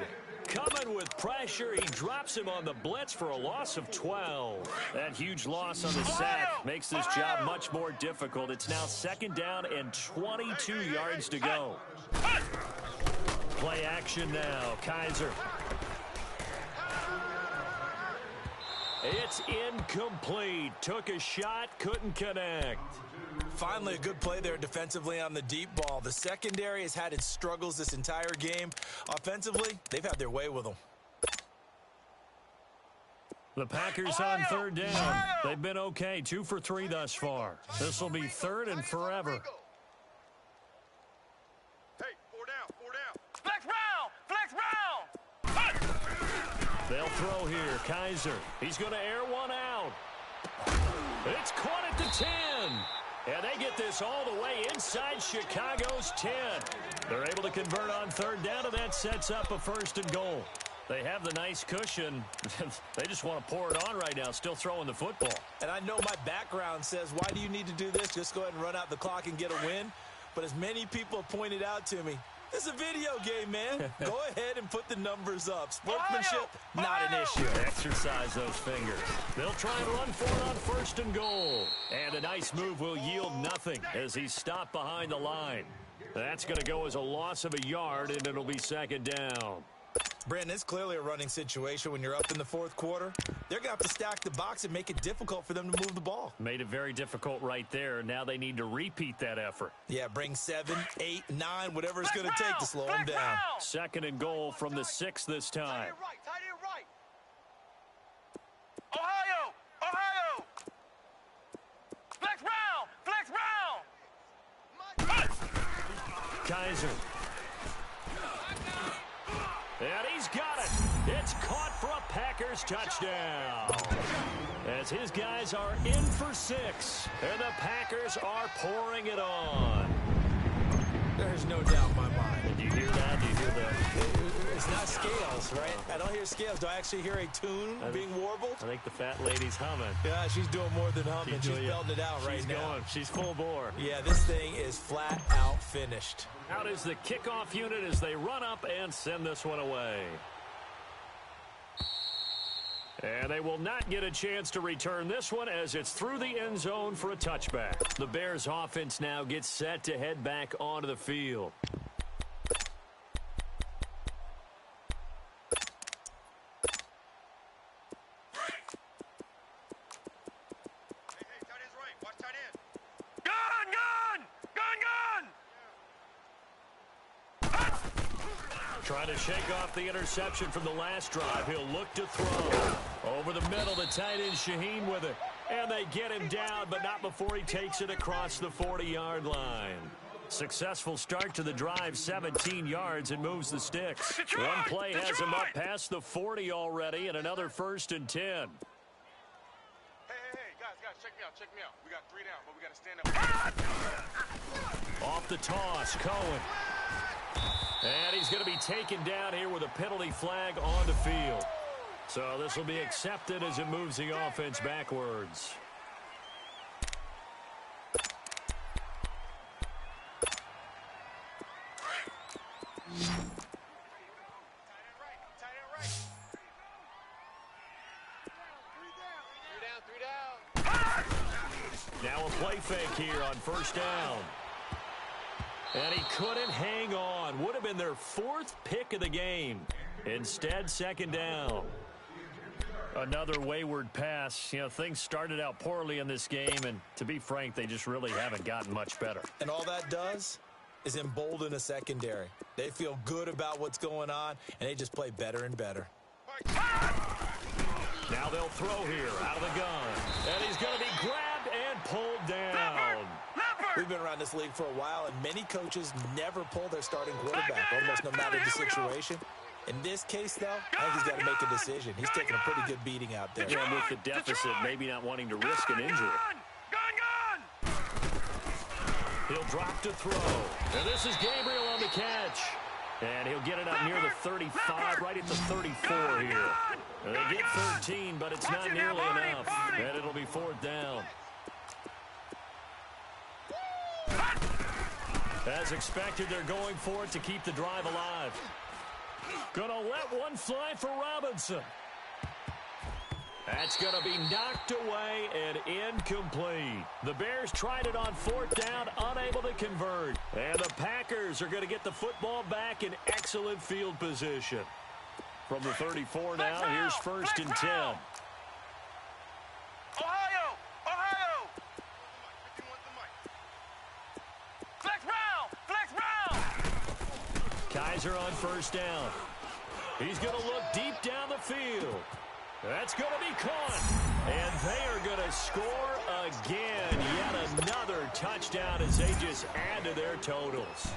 coming with pressure. He drops him on the blitz for a loss of 12. That huge loss on the sack makes this job much more difficult. It's now 2nd down and 22 yards to go. Play action now. Kaiser. It's incomplete. Took a shot, couldn't connect. Finally, a good play there defensively on the deep ball. The secondary has had its struggles this entire game. Offensively, they've had their way with them. The Packers on third down. They've been okay, 2 for 3 thus far. This will be 3rd and forever. Hey, 4 down, 4 down. Flex round! Flex round! They'll throw here. Kaiser. He's going to air one out. It's caught at the 10. And they get this all the way inside Chicago's 10. They're able to convert on third down, and that sets up a 1st and goal. They have the nice cushion. They just want to pour it on right now, still throwing the football. And I know my background says, why do you need to do this? Just go ahead and run out the clock and get a win. But as many people have pointed out to me, this is a video game, man. Go ahead and put the numbers up. Sportsmanship, not an issue. Exercise those fingers. They'll try and run for it on 1st and goal. And a nice move will yield nothing as he's stopped behind the line. That's going to go as a loss of a yard, and it'll be 2nd down. Brandon, it's clearly a running situation when you're up in the 4th quarter. They're going to have to stack the box and make it difficult for them to move the ball. Made it very difficult right there. Now they need to repeat that effort. Yeah, bring 7, 8, 9, whatever it's going to take to slow them down. 2nd and goal from the 6 this time. Tight end right. Ohio! Ohio! Flex round! Flex round! Kaiser. And he's got it. It's caught for a Packers touchdown. As his guys are in for 6. And the Packers are pouring it on. There's no doubt in my mind. Did you hear that? Did you hear that? It's not scales, right? I don't hear scales. Do I actually hear a tune being warbled? I think the fat lady's humming. Yeah, she's doing more than humming. She's belting it out right now. She's full bore. Yeah, this thing is flat out finished. Out is the kickoff unit as they run up and send this one away. And they will not get a chance to return this one as it's through the end zone for a touchback. The Bears offense now gets set to head back onto the field. Hey, tight end's right. Watch tight end. Trying to shake off the interception from the last drive. He'll look to throw. Over the middle, the tight end Shaheen with it. And they get him down, but not before he takes it across the 40-yard line. Successful start to the drive, 17 yards, and moves the sticks. One play has him up past the 40 already, and another 1st and 10. Hey, guys, check me out. We got 3 down, but we got to stand up. Off the toss, Cohen. And he's going to be taken down here with a penalty flag on the field. So this will be accepted as it moves the offense backwards. Now a play fake here on 1st down. And he couldn't hang on. Would have been their 4th pick of the game. Instead, 2nd down. Another wayward pass. You know, things started out poorly in this game, and to be frank, they just really haven't gotten much better. And all that does is embolden a secondary. They feel good about what's going on, and they just play better and better. Now they'll throw here out of the gun. And he's going to be grabbed and pulled down. We've been around this league for a while, and many coaches never pull their starting quarterback, almost no matter the situation. In this case, though, I think he's got to make a decision. He's taking a pretty good beating out there. And with the deficit, maybe not wanting to risk an injury. He'll drop to throw. And this is Gabriel on the catch. And he'll get it up near the 35, right at the 34 here. They get 13, but it's not nearly enough. And it'll be 4th down. As expected, they're going for it to keep the drive alive. Gonna let one fly for Robinson. That's gonna be knocked away and incomplete. The Bears tried it on 4th down, unable to convert. And the Packers are gonna get the football back in excellent field position. From the 34 now, here's 1st and 10. Ohio! Flex round! Kaiser on 1st down. He's going to look deep down the field. That's going to be caught. And they are going to score again. Yet another touchdown as they just add to their totals.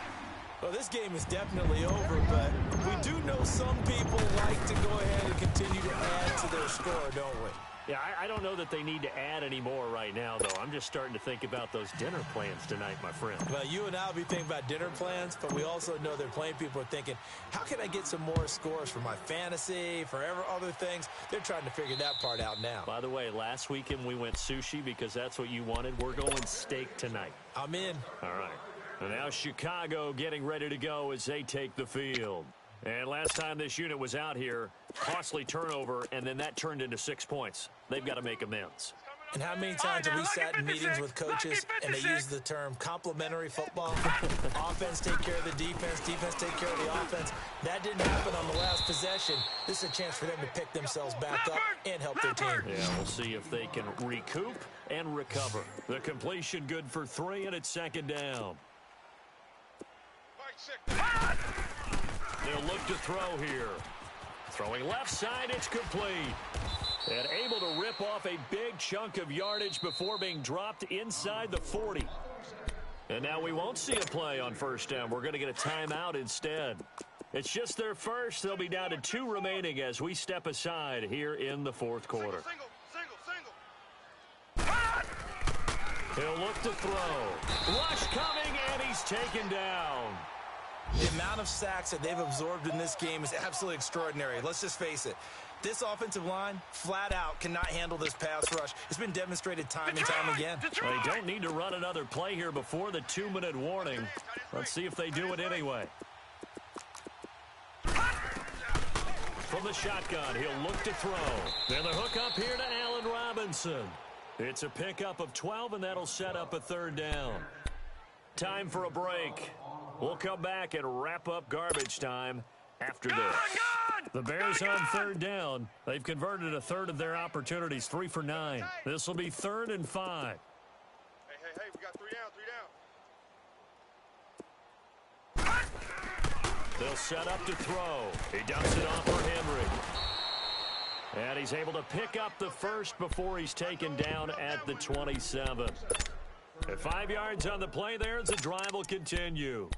Well, this game is definitely over, but we do know some people like to go ahead and continue to add to their score, don't we? Yeah, I don't know that they need to add any more right now, though. I'm just starting to think about those dinner plans tonight, my friend. Well, you and I will be thinking about dinner plans, but we also know there are plenty of people are thinking, how can I get some more scores for my fantasy, for other things? They're trying to figure that part out now. By the way, last weekend we went sushi because that's what you wanted. We're going steak tonight. I'm in. All right. And now Chicago getting ready to go as they take the field. And last time this unit was out here, costly turnover, and then that turned into 6 points. They've got to make amends. And how many times have we sat in meetings with coaches and they use the term complementary football? Offense take care of the defense, defense take care of the offense. That didn't happen on the last possession. This is a chance for them to pick themselves back up and help their team. Yeah, we'll see if they can recoup and recover. The completion good for 3, and it's 2nd down. They'll look to throw here. Throwing left side, it's complete. And able to rip off a big chunk of yardage before being dropped inside the 40. And now we won't see a play on 1st down. We're going to get a timeout instead. It's just their first. They'll be down to 2 remaining as we step aside here in the 4th quarter. He'll look to throw. Rush coming, and he's taken down. The amount of sacks that they've absorbed in this game is absolutely extraordinary. Let's just face it. This offensive line, flat out, cannot handle this pass rush. It's been demonstrated time and time again. Well, they don't need to run another play here before the 2-minute warning. Let's see if they do it anyway. From the shotgun, he'll look to throw. And the hook up here to Allen Robinson. It's a pickup of 12, and that'll set up a 3rd down. Time for a break. We'll come back and wrap up garbage time after this. The Bears on 3rd down. They've converted a third of their opportunities, 3 for 9. This will be 3rd and 5. Hey, we got 3 down, They'll set up to throw. He dumps it off for Henry. And he's able to pick up the first before he's taken down at the 27. At 5 yards on the play there, the drive will continue.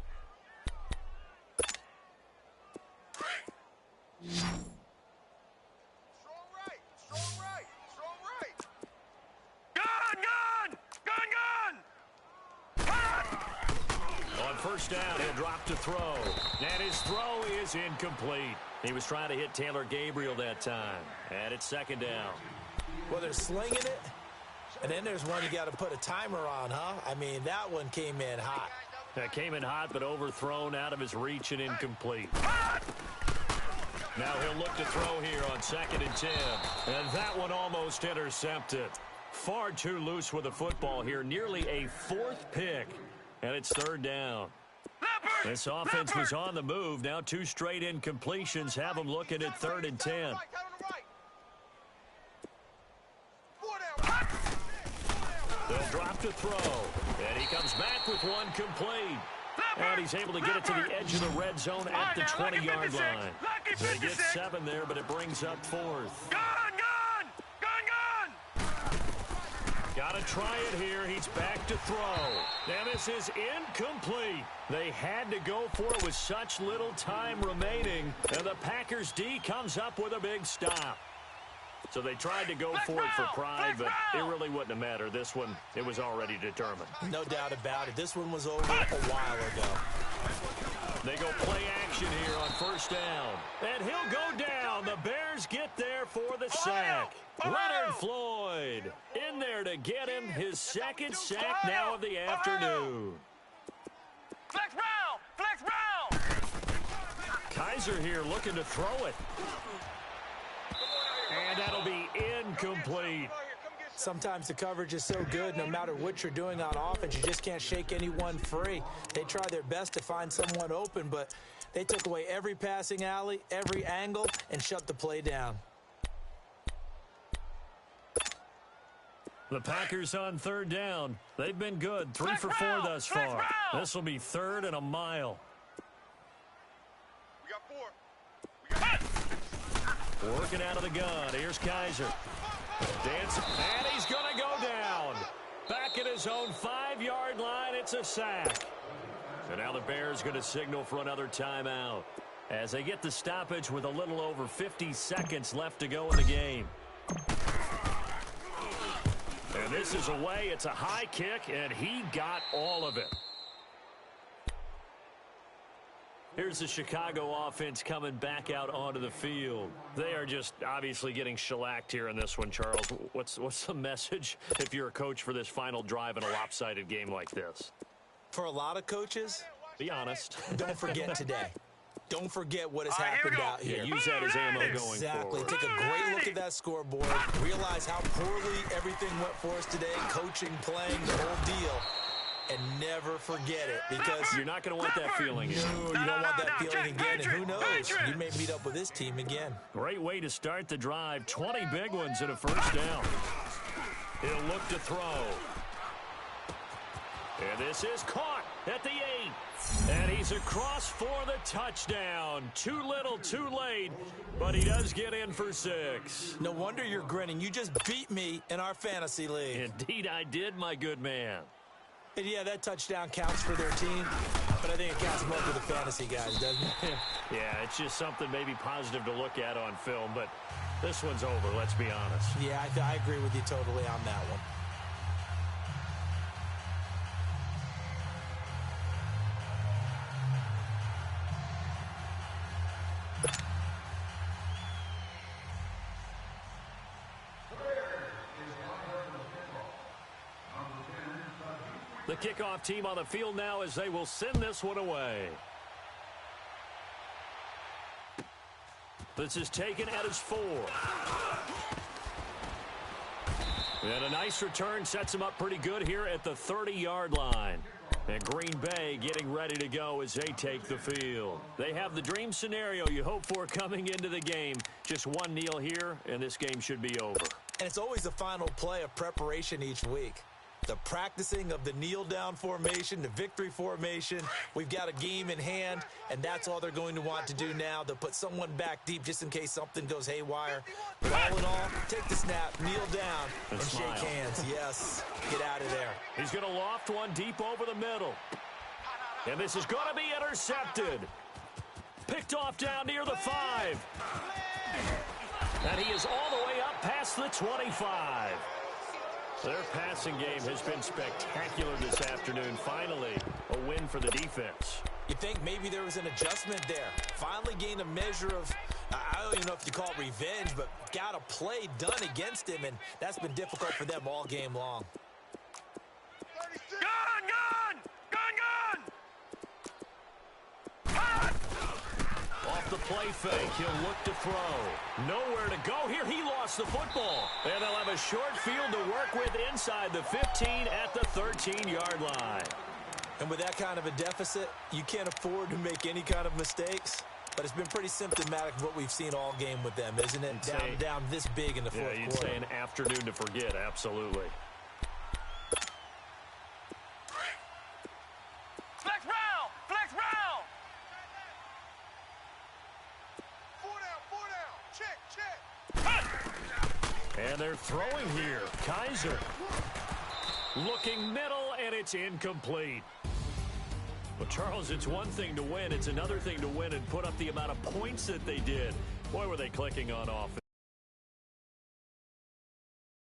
Strong right. Strong right. Strong right. Gun! On first down, he'll drop to throw. And his throw is incomplete. He was trying to hit Taylor Gabriel that time. And it's second down. Well, they're slinging it. And then there's one you got to put a timer on, huh? I mean, that one came in hot. That came in hot, but overthrown, out of his reach, and incomplete. Now he'll look to throw here on 2nd and 10. And that one almost intercepted. Far too loose with the football here. Nearly a 4th pick. And it's 3rd down. This offense was on the move. Now 2 straight incompletions have them looking at 3rd and 10. They'll drop to throw. And he comes back with one complete. And he's able to get it to the edge of the red zone at the 20-yard line. They get 7 there, but it brings up 4th. Got to try it here. He's back to throw. And this is incomplete. They had to go for it with such little time remaining. And the Packers D comes up with a big stop. So they tried to go for it for pride, but it really wouldn't have mattered. This one, it was already determined. No doubt about it. This one was over a while ago. They go play action here on first down. And he'll go down. The Bears get there for the sack. Leonard Floyd in there to get him his 2nd sack now of the afternoon. Flex round! Flex round! Kaiser here looking to throw it. And that'll be incomplete. Sometimes the coverage is so good, no matter what you're doing on offense, you just can't shake anyone free. They try their best to find someone open, but they took away every passing alley, every angle, and shut the play down. The Packers on 3rd down. They've been good, 3 for 4 thus far. This will be 3rd and a mile. We got 4. Working out of the gun. Here's Kaiser. Dancing, and he's going to go down. Back at his own 5-yard line, it's a sack. So now the Bears going to signal for another timeout as they get the stoppage with a little over 50 seconds left to go in the game. And this is away. It's a high kick, and he got all of it. Here's the Chicago offense coming back out onto the field. They are just obviously getting shellacked here in this one, Charles. What's the message if you're a coach for this final drive in a lopsided game like this? For a lot of coaches, be honest. Don't forget today. Don't forget what has happened out here. Yeah, use that as ammo going Exactly. forward. Take a great look at that scoreboard. Realize how poorly everything went for us today. Coaching, playing, the whole deal. And never forget it, because you're not going to want that feeling again. No, you don't want that feeling again, and who knows? You may meet up with this team again. Great way to start the drive. 20 big ones and a first down. He'll look to throw. And this is caught at the 8. And he's across for the touchdown. Too little, too late, but he does get in for 6. No wonder you're grinning. You just beat me in our fantasy league. Indeed I did, my good man. And yeah, that touchdown counts for their team, but I think it counts more for the fantasy guys, doesn't it? Yeah, it's just something maybe positive to look at on film, but this one's over, let's be honest. Yeah, I agree with you totally on that one. The kickoff team on the field now as they will send this one away. This is taken at his 4. And a nice return sets him up pretty good here at the 30-yard line. And Green Bay getting ready to go as they take the field. They have the dream scenario you hope for coming into the game. Just one kneel here, and this game should be over. And it's always the final play of preparation each week. The practicing of the kneel-down formation, the victory formation. We've got a game in hand, and that's all they're going to want to do now. They'll put someone back deep just in case something goes haywire. But all in all, take the snap, kneel down, and shake hands. Yes, get out of there. He's going to loft one deep over the middle. And this is going to be intercepted. Picked off down near the 5. And he is all the way up past the 25. Their passing game has been spectacular this afternoon. Finally, a win for the defense. You think maybe there was an adjustment there. Finally gained a measure of, I don't even know if you call it revenge, but got a play done against him, and that's been difficult for them all game long. Gun, gun! Gun, gun! Off the play fake, he'll look to throw. Nowhere to go here. He lost the football. And they'll have a short field to work with inside the 15 at the 13-yard line. And with that kind of a deficit, you can't afford to make any kind of mistakes. But it's been pretty symptomatic of what we've seen all game with them, isn't it? Down this big in the fourth quarter. Yeah, you'd say an afternoon to forget, absolutely. Flex round! Flex round! 4 down. Check. And they're throwing here. Kaiser looking middle, and it's incomplete. Well, Charles, it's one thing to win. It's another thing to win and put up the amount of points that they did. Boy, were they clicking on offense.